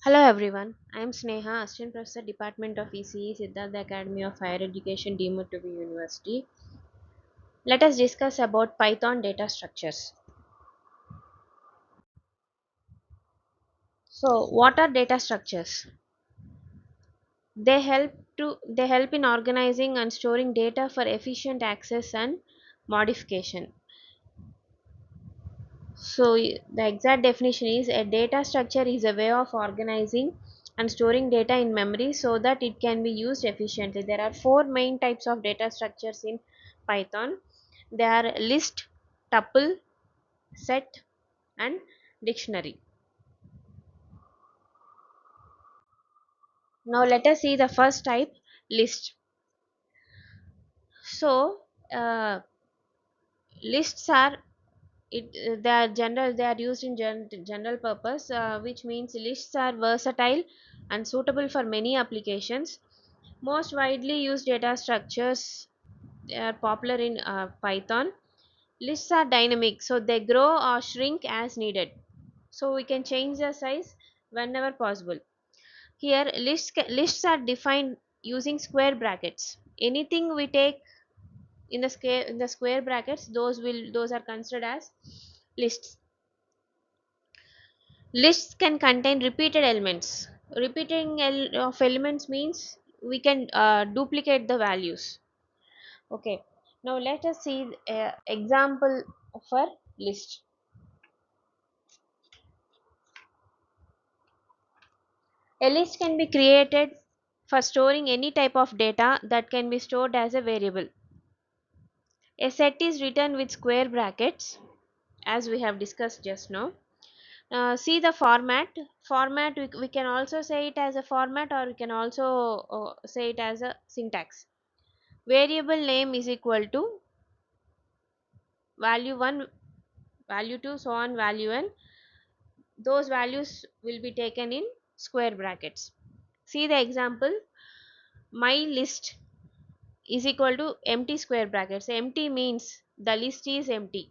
Hello everyone, I am Sneha, Assistant Professor, Department of ECE, Siddhartha Academy of Higher Education, Deemed to be University. Let us discuss about Python data structures. So, what are data structures? They help in organizing and storing data for efficient access and modification. So, the exact definition is a data structure is a way of organizing and storing data in memory so that it can be used efficiently. There are four main types of data structures in Python. They are list, tuple, set, and dictionary. Now, let us see the first type, list. So, uh, lists are they are general, they are used in general purpose, which means lists are versatile and suitable for many applications. Most widely used data structures, they are popular in Python. Lists are dynamic, so they grow or shrink as needed, so we can change the size whenever possible. Here lists are defined using square brackets. Anything we take in the square brackets, those are considered as lists. Lists can contain repeated elements. Of elements means we can duplicate the values. Okay. Now let us see example for list. A list can be created for storing any type of data that can be stored as a variable. A set is written with square brackets, as we have discussed just now. See the format. We can also say it as a format, or we can also say it as a syntax. Variable name is equal to value 1, value 2, so on, value n. Those values will be taken in square brackets. See the example. My list is equal to empty square brackets. Empty means the list is empty.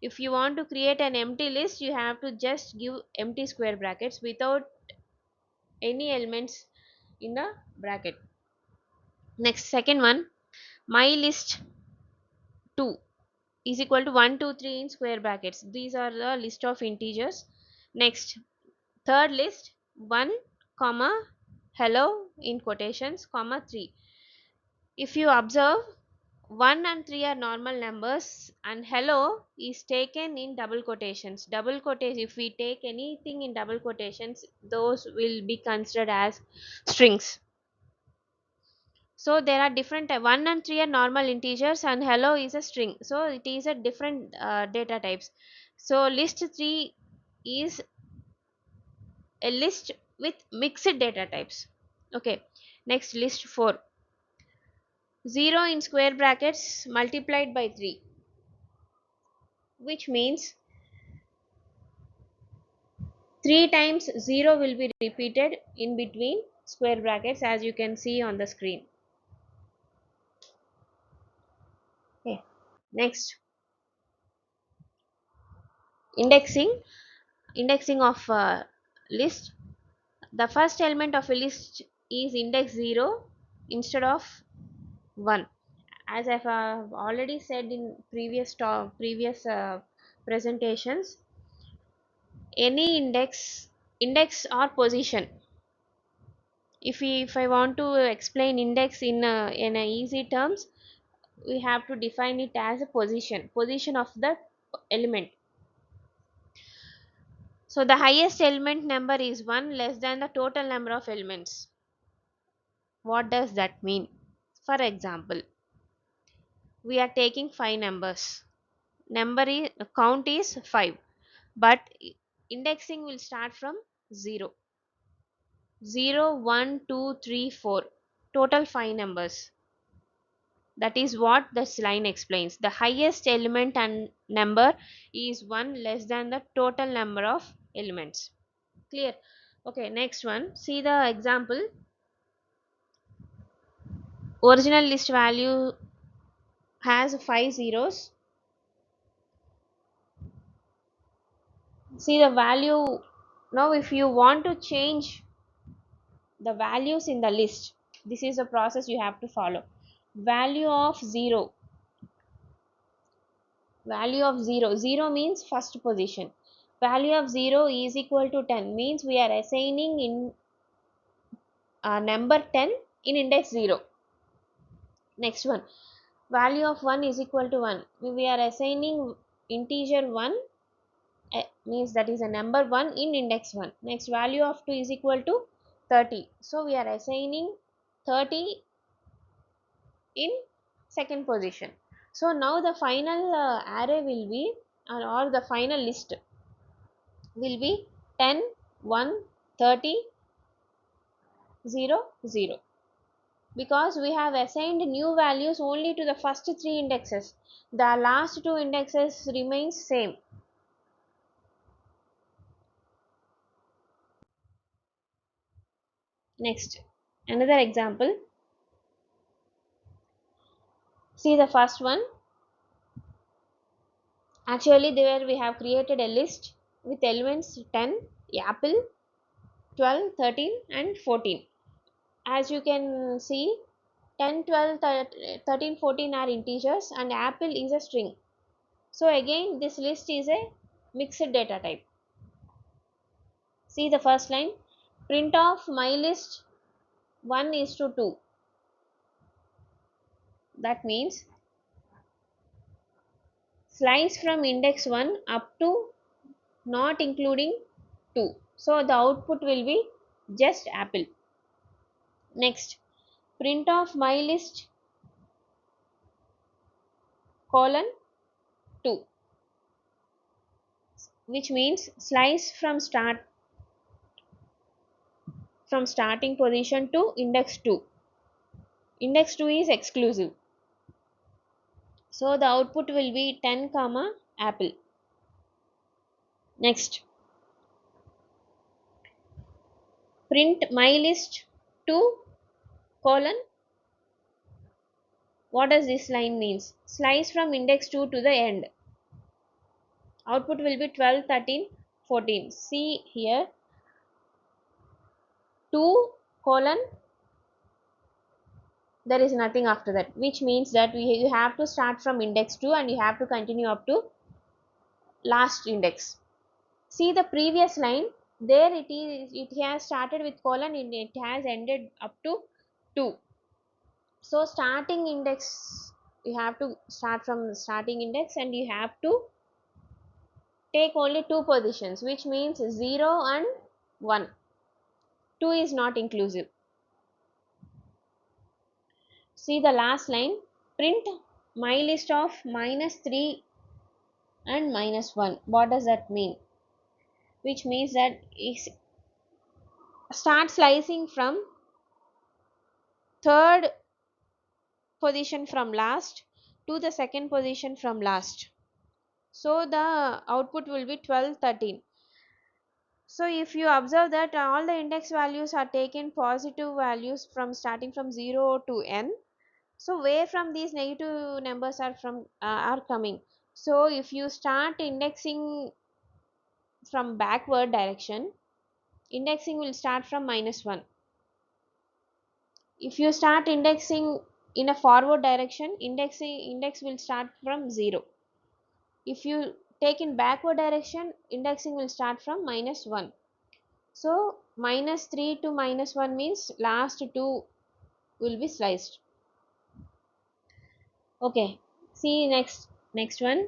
If you want to create an empty list, you have to just give empty square brackets without any elements in the bracket. Next, second one, my list 2 is equal to 1, 2, 3 in square brackets. These are the list of integers. Next, third list, 1 comma hello in quotations comma 3. If you observe, 1 and 3 are normal numbers and hello is taken in double quotations. Double quotations, if we take anything in double quotations, those will be considered as strings. So there are different 1 and 3 are normal integers and hello is a string. So it is a different data types. So list 3 is a list with mixed data types. Okay. Next, list 4. 0 in square brackets multiplied by 3, which means 3 times 0 will be repeated in between square brackets, as you can see on the screen. Okay. Next, indexing. Indexing of list. The first element of a list is index 0 instead of 1. As I've already said in previous presentations, any index or position. If I want to explain index in a easy terms, we have to define it as a position of the element. So the highest element number is 1 less than the total number of elements. What does that mean? For example, we are taking 5 numbers. Count is 5, but indexing will start from 0. 0, 1, 2, 3, 4. Total 5 numbers. That is what this line explains. The highest element and number is 1 less than the total number of elements. Clear? Okay, next one. See the example. Original list value has 5 zeros. See the value Now if you want to change the values in the list, this is a process you have to follow. Value of 0, value of 0, 0 means first position. Value of 0 is equal to 10 means we are assigning in number 10 in index 0. Next one, value of 1 is equal to 1, we are assigning integer 1, means that is a number 1 in index 1. Next, value of 2 is equal to 30, so we are assigning 30 in second position. So now the final array will be, or the final list will be 10, 1, 30, 0, 0, because we have assigned new values only to the first three indexes. The last two indexes remains same. Next, another example. See the first one. Actually, there we have created a list with elements 10, apple, 12, 13 and 14. As you can see, 10, 12, 13, 14 are integers and apple is a string. So again, this list is a mixed data type. See the first line, print of my list 1 is to 2. That means slice from index 1 up to not including 2. So the output will be just apple. Next, print of my list colon 2, which means slice from starting position to index 2. Index 2 is exclusive. So the output will be 10 comma apple. Next, print my list 2 colon. What does this line means? Slice from index 2 to the end. Output will be 12, 13, 14. See here, 2 colon, there is nothing after that, which means that you have to start from index 2 and you have to continue up to last index. See the previous line, there it has started with colon and it has ended up to 2. So starting index, you have to start from starting index and you have to take only two positions, which means 0 and 1. 2 is not inclusive. See the last line, print my list of -3 and -1. What does that mean? Which means that start slicing from third position from last to the second position from last. So the output will be 12, 13. So if you observe that all the index values are taken positive values from starting from 0 to n, so where from these negative numbers are coming? So if you start indexing from backward direction, indexing will start from -1. If you start indexing in a forward direction, index will start from 0. If you take in backward direction, indexing will start from -1. So -3 to -1 means last two will be sliced. Okay, see next one.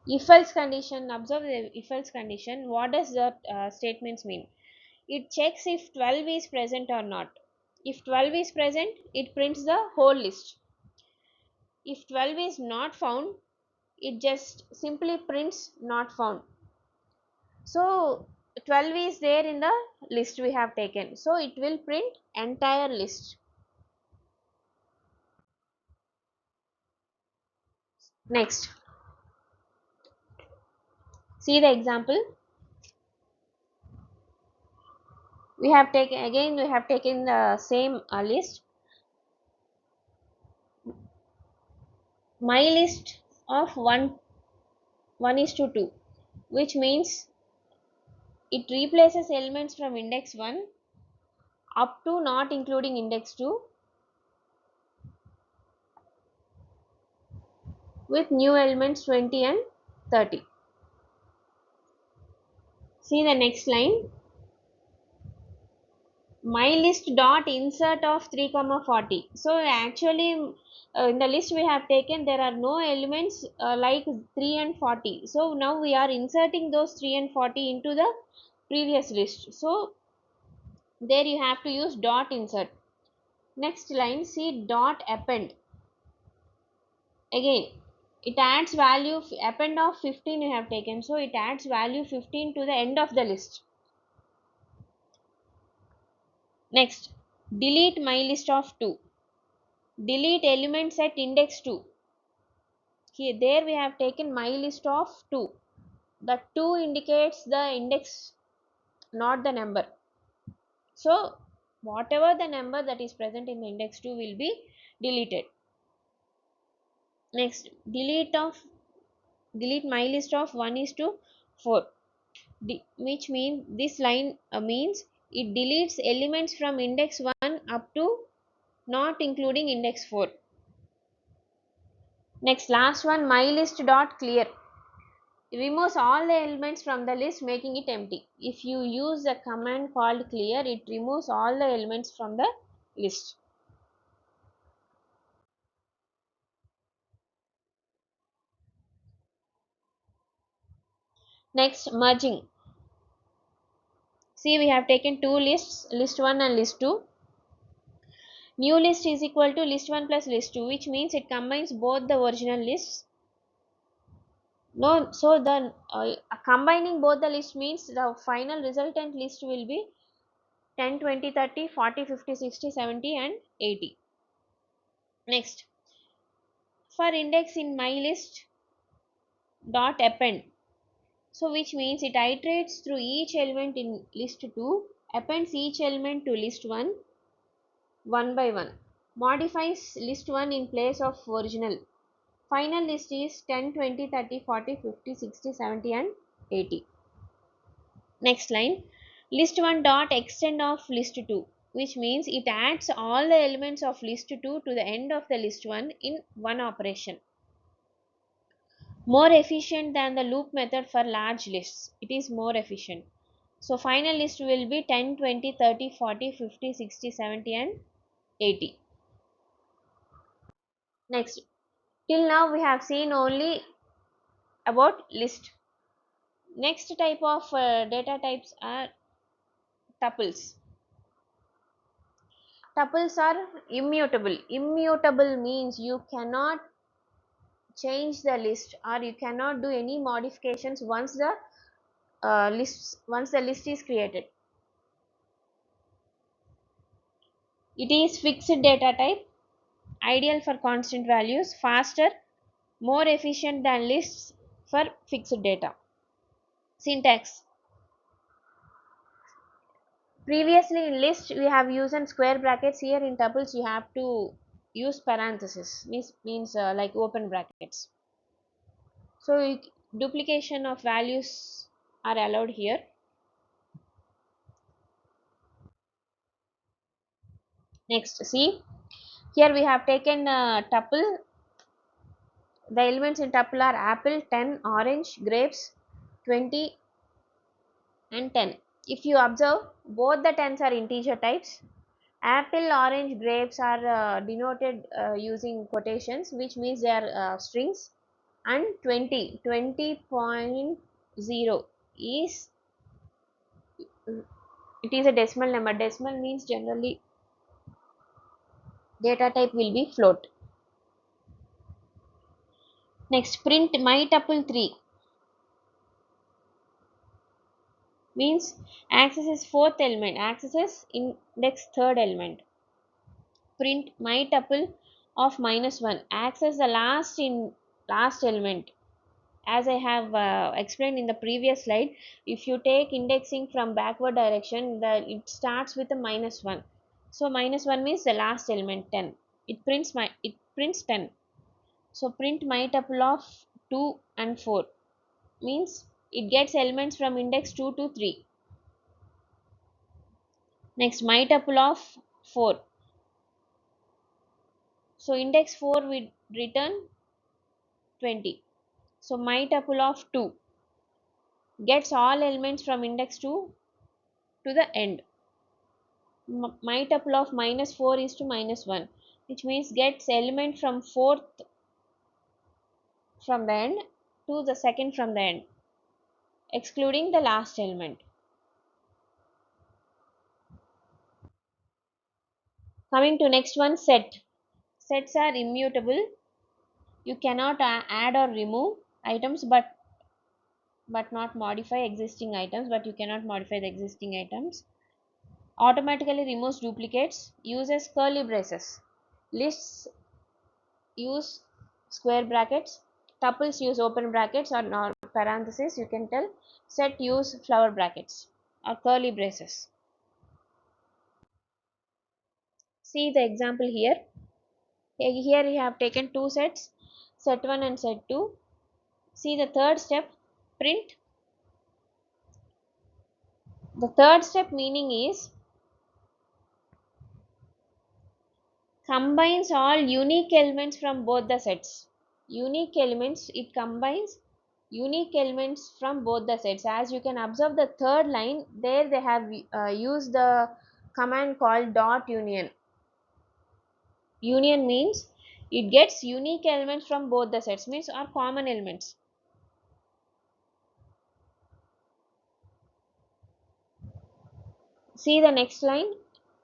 If else condition, observe the if else condition. What does that statements mean? It checks if 12 is present or not. If 12 is present, it prints the whole list. If 12 is not found, it just simply prints not found. So 12 is there in the list we have taken, so it will print entire list. Next, see the example. We have taken the same list. My list of 1 is to 2, which means it replaces elements from index 1 up to not including index 2 with new elements 20 and 30. See the next line. My list dot insert of 3 comma 40. So actually in the list we have taken, there are no elements like 3 and 40. So now we are inserting those 3 and 40 into the previous list. So there you have to use dot insert. Next line, see dot append. Again, it adds value, append of 15 you have taken, so it adds value 15 to the end of the list. Next, delete my list of 2. Delete elements at index 2. Here, there we have taken my list of 2. The 2 indicates the index, not the number. So whatever the number that is present in the index 2 will be deleted. Next, delete my list of 1 is to 4, which means this line means it deletes elements from index 1 up to not including index 4. Next, last one, my list dot clear. It removes all the elements from the list, making it empty. If you use a command called clear, it removes all the elements from the list. Next, merging. See, we have taken two lists, list 1 and list 2. New list is equal to list 1 plus list 2, which means it combines both the original lists. No, so then combining both the list means the final resultant list will be 10, 20, 30, 40, 50, 60, 70 and 80. Next, for index in my list dot append. So which means it iterates through each element in list 2, appends each element to list 1 one by one, modifies list 1 in place of original. Final list is 10, 20, 30, 40, 50, 60, 70 and 80. Next line, list 1 dot extend of list 2, which means it adds all the elements of list 2 to the end of the list 1 in one operation. More efficient than the loop method for large lists. It is more efficient. So final list will be 10, 20, 30, 40, 50, 60, 70 and 80. Next, till now we have seen only about list. Next type of data types are tuples. Tuples are immutable. Immutable means you cannot change the list or you cannot do any modifications once the list is created. It is fixed data type, ideal for constant values, faster, more efficient than lists for fixed data. Syntax. Previously in list we have used square brackets. Here in tuples you have to use parenthesis, means like open brackets. So duplication of values are allowed here. Next, see, here we have taken a tuple. The elements in tuple are apple, 10, orange, grapes, 20 and 10. If you observe, both the 10s are integer types. Apple, orange, grapes are denoted using quotations, which means they are strings. And 20.0 is, it is a decimal number. Decimal means generally data type will be float. Next, print my tuple 3 means accesses fourth element, accesses index third element. Print my tuple of -1, access the last element. As I have explained in the previous slide, if you take indexing from backward direction, it starts with a -1. So -1 means the last element 10. It prints 10. So print my tuple of 2 and 4 means it gets elements from index 2 to 3. Next, my tuple of 4. So index 4 will return 20. So my tuple of 2 gets all elements from index 2 to the end. My tuple of minus 4 is to minus 1, which means gets element from fourth from the end to the second from the end, excluding the last element. Coming to next one, set. Sets are immutable. You cannot add or remove items, but not modify existing items, but you cannot modify the existing items. Automatically removes duplicates, uses curly braces. Lists use square brackets, tuples use open brackets or parentheses, you can tell. Set use flower brackets or curly braces. See the example here. Here we have taken two sets, set 1 and set 2. See the third step, print. The third step meaning is combines all unique elements from both the sets. Unique elements, it combines unique elements from both the sets. As you can observe the third line, there they have used the command called dot union. Union means it gets unique elements from both the sets, means are common elements. See the next line,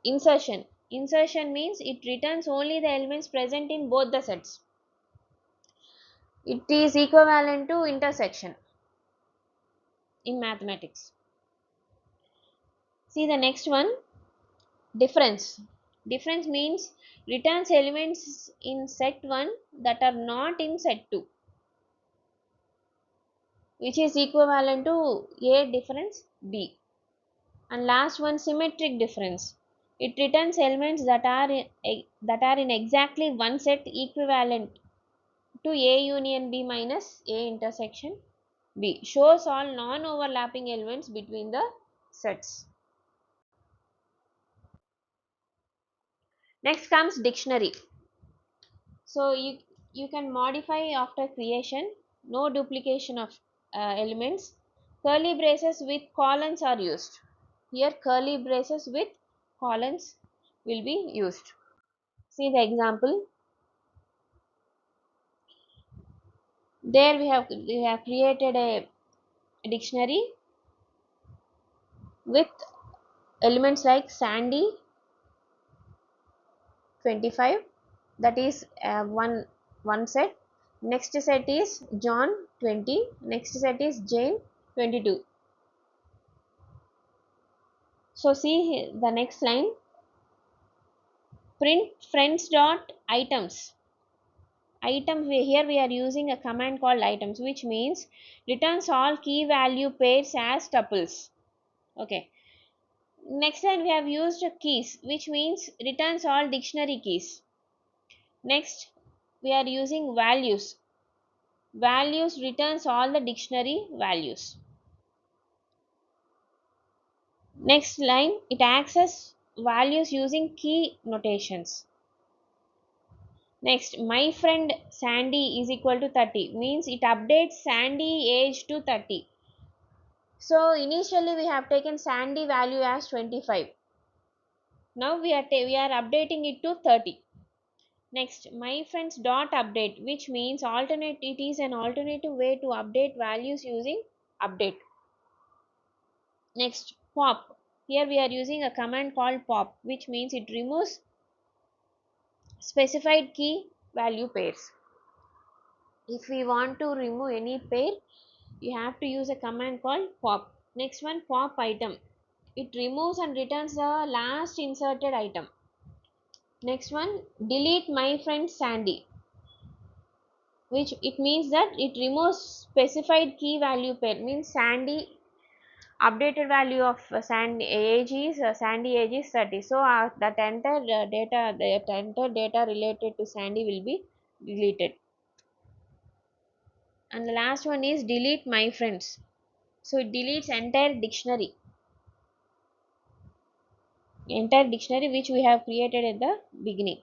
insertion. Insertion means it returns only the elements present in both the sets. It is equivalent to intersection in mathematics. See the next one, difference. Difference means returns elements in set 1 that are not in set 2, which is equivalent to A difference B. And last one, symmetric difference. It returns elements that are in exactly one set equivalent to A union B minus A intersection B. Shows all non-overlapping elements between the sets. Next comes dictionary. So you can modify after creation, no duplication of elements. Curly braces with colons are used. Here curly braces with colons will be used. See the example. There we have created a dictionary with elements like Sandy 25, that is one set. Next set is John 20. Next set is Jane 22. So see the next line, print friends dot items. Items, here we are using a command called items, which means returns all key value pairs as tuples. Okay. Next line we have used keys, which means returns all dictionary keys. Next we are using values. Values returns all the dictionary values. Next line, it accesses values using key notations. Next, my friend Sandy is equal to 30 means it updates Sandy age to 30. So initially we have taken Sandy value as 25. Now we are updating it to 30. Next, my friends dot update, which means it is an alternative way to update values using update. Next, pop. Here we are using a command called pop, which means it removes specified key value pairs. If we want to remove any pair, you have to use a command called pop. Next one, pop item. It removes and returns the last inserted item. Next one, delete my friend Sandy, which it means that it removes specified key value pair, means Sandy updated value of Sandy age is 30. So that entire data related to Sandy will be deleted. And the last one is delete my friends. So it deletes entire dictionary. entire dictionary which we have created at the beginning.